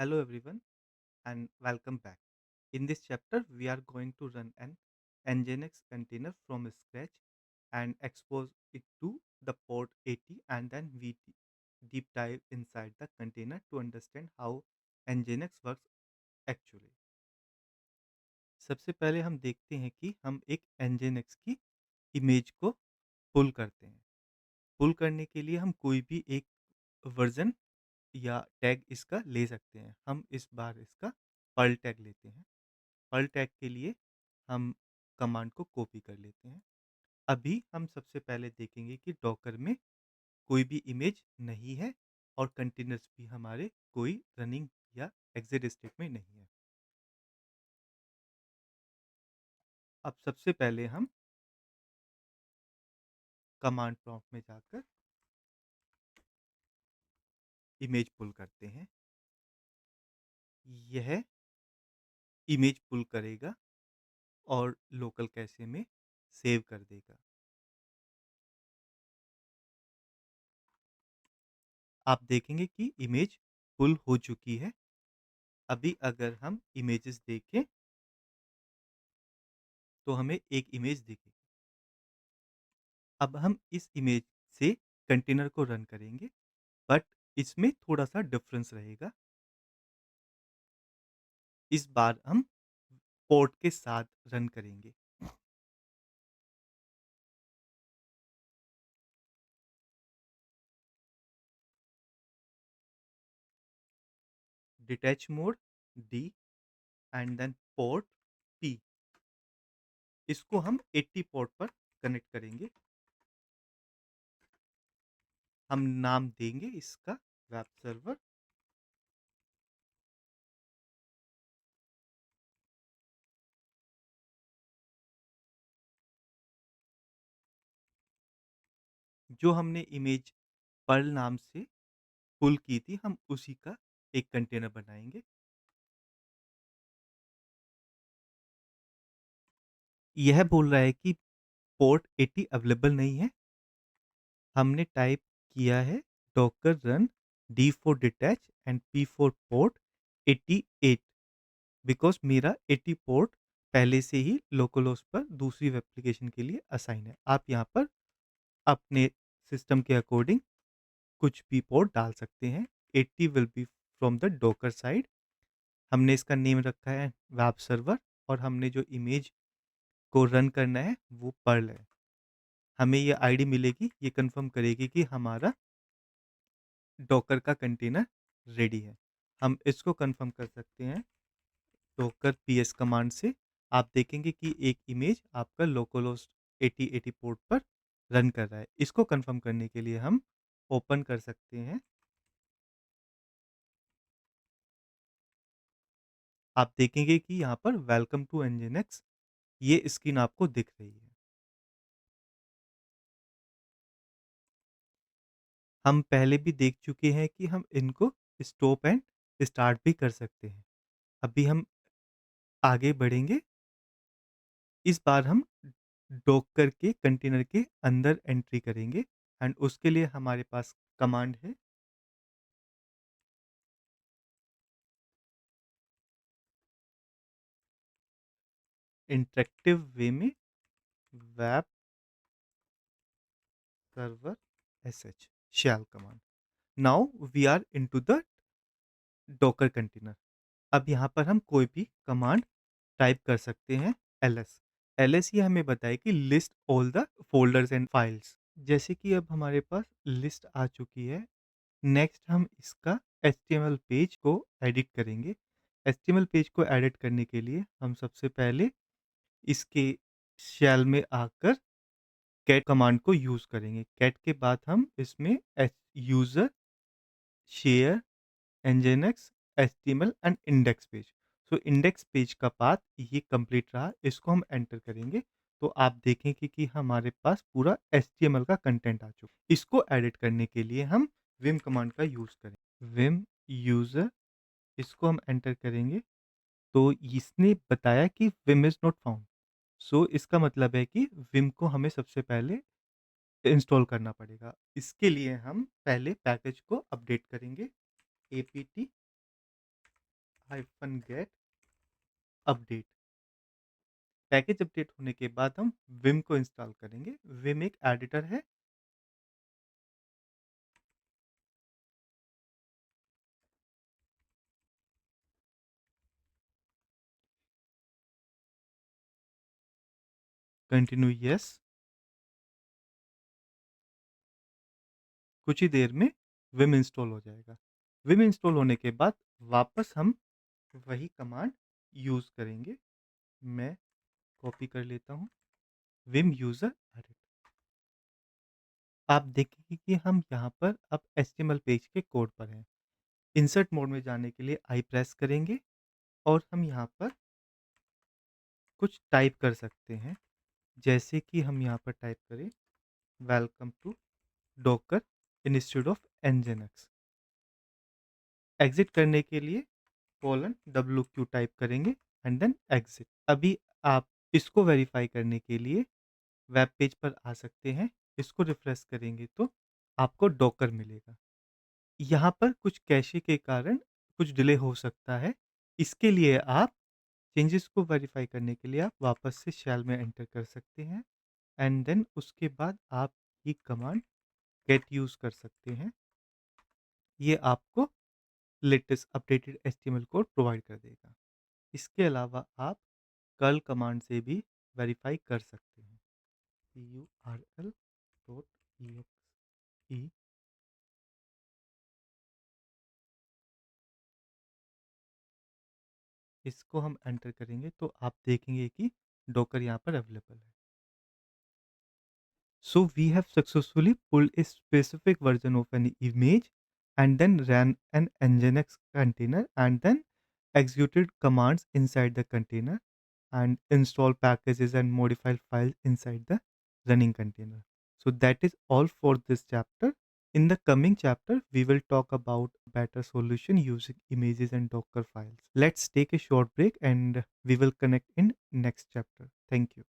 Hello everyone and welcome back. In this chapter, we are going to run an Nginx container from scratch and expose it to the port 80 and then we deep dive inside the container to understand how Nginx works actually. सबसे पहले हम देखते हैं कि हम एक Nginx की image को पुल करते हैं। पुल करने के लिए हम कोई भी एक वर्जन या टैग इसका ले सकते हैं। हम इस बार इसका पर्ल टैग लेते हैं। पर्ल टैग के लिए हम कमांड को कॉपी कर लेते हैं। अभी हम सबसे पहले देखेंगे कि डॉकर में कोई भी इमेज नहीं है और कंटेनर्स भी हमारे कोई रनिंग या एग्जिट स्टेट में नहीं है। अब सबसे पहले हम कमांड प्रॉम्प्ट में जाकर इमेज पुल करते हैं। यह इमेज पुल करेगा और लोकल कैशे में सेव कर देगा। आप देखेंगे कि इमेज पुल हो चुकी है। अभी अगर हम इमेजेस देखें तो हमें एक इमेज दिखेगी। अब हम इस इमेज से कंटेनर को रन करेंगे, बट इसमें थोड़ा-सा डिफरेंस रहेगा। इस बार हम पोर्ट के साथ रन करेंगे। Detach mode D and then port P. इसको हम 80 पोर्ट पर कनेक्ट करेंगे। हम नाम देंगे इसका वेब सर्वर। जो हमने इमेज पर्ल नाम से पुल की थी, हम उसी का एक कंटेनर बनाएँगे। यह बोल रहा है कि पोर्ट 80 अवेलेबल नहीं है। हमने टाइप किया है Docker run D for detach and P for port 88 because मेरा 80 पोर्ट पहले से ही लोकल होस्ट पर दूसरी एप्लीकेशन के लिए असाइन है। आप यहाँ पर अपने सिस्टम के अकॉर्डिंग कुछ भी पोर्ट डाल सकते हैं। 80 will be from the Docker side. हमने इसका नेम रखा है वेब सर्वर और हमने जो इमेज को रन करना है वो पर्ल है। हमें ये आईडी मिलेगी, ये कंफर्म करेगी कि हमारा डॉकर का कंटेनर रेडी है। हम इसको कंफर्म कर सकते हैं डॉकर पीएस कमांड से। आप देखेंगे कि एक इमेज आपका लोकलहोस्ट 8080 पोर्ट पर रन कर रहा है। इसको कंफर्म करने के लिए हम ओपन कर सकते हैं। आप देखेंगे कि यहाँ पर वेलकम टू एनजिनक्स ये स्क्रीन आपको दिख रही है। हम पहले भी देख चुके हैं कि हम इनको स्टॉप एंड स्टार्ट भी कर सकते हैं। अभी हम आगे बढ़ेंगे। इस बार हम डॉकर के कंटेनर के अंदर एंट्री करेंगे एंड उसके लिए हमारे पास कमांड है इंटरेक्टिव वे में web server sh shell command. Now we are into the Docker container. अब यहाँ पर हम कोई भी कमांड टाइप कर सकते हैं ls। ls ये हमें बताए कि list all the folders and files. जैसे कि अब हमारे पास लिस्ट आ चुकी है। नेक्स्ट हम इसका HTML पेज को एडिट करेंगे। HTML पेज को एडिट करने के लिए हम सबसे पहले इसके शेल में आकर कैट कमांड को यूज़ करेंगे। कैट के बाद हम इसमें user share nginx html and index page. So index page का पाथ ये कंप्लीट रहा। इसको हम एंटर करेंगे तो आप देखेंगे कि हमारे पास पूरा HTML का कंटेंट आ चुका है। इसको एडिट करने के लिए हम विम कमांड का यूज़ करें। विम यूज़र इसको हम एंटर करेंगे तो इसने बताया कि विम इज़ नॉट फाउंड। सो इसका मतलब है कि विम को हमें सबसे पहले इंस्टॉल करना पड़ेगा। इसके लिए हम पहले पैकेज को अपडेट करेंगे apt -get update. Package update होने के बाद हम विम को इंस्टॉल करेंगे। विम एक एडिटर है। Continue yes. कुछ ही देर में विम इंस्टॉल हो जाएगा। विम इंस्टॉल होने के बाद वापस हम वही कमांड यूज़ करेंगे। मैं कॉपी कर लेता हूँ, विम यूज़र एडिट। आप देखेंगे कि हम यहाँ पर अब एचटीएमएल पेज के कोड पर हैं। इंसर्ट मोड में जाने के लिए आई प्रेस करेंगे और हम यहाँ पर कुछ टाइप कर सकते हैं। जैसे कि हम यहाँ पर टाइप करें, welcome to Docker institute of Nginx. Exit करने के लिए :WQ टाइप करेंगे एंड देन एग्जिट। अभी आप इसको वेरीफाई करने के लिए वेब पेज पर आ सकते हैं। इसको रिफ्रेश करेंगे तो आपको डॉकर मिलेगा। यहाँ पर कुछ कैशे के कारण कुछ डिले हो सकता है। इसके लिए आप चेंजेस को वेरीफाई करने के लिए आप वापस से शेल में एंटर कर सकते हैं एंड देन उसके बाद आप ये कमांड गेट यूज़ कर सकते हैं। ये आपको latest updated HTML code provide कर देगा। इसके अलावा आप कर्ल कमांड से भी वेरीफाई कर सकते हैं। curl.exe इसको हम एंटर करेंगे तो आप देखेंगे कि डॉकर यहाँ पर अवेलेबल है। So we have successfully pulled a specific version of an image and then ran an Nginx container and then executed commands inside the container and install packages and modify files inside the running container. So that is all for this chapter. In the coming chapter, we will talk about better solution using images and Docker files. Let's take a short break and we will connect in next chapter. Thank you.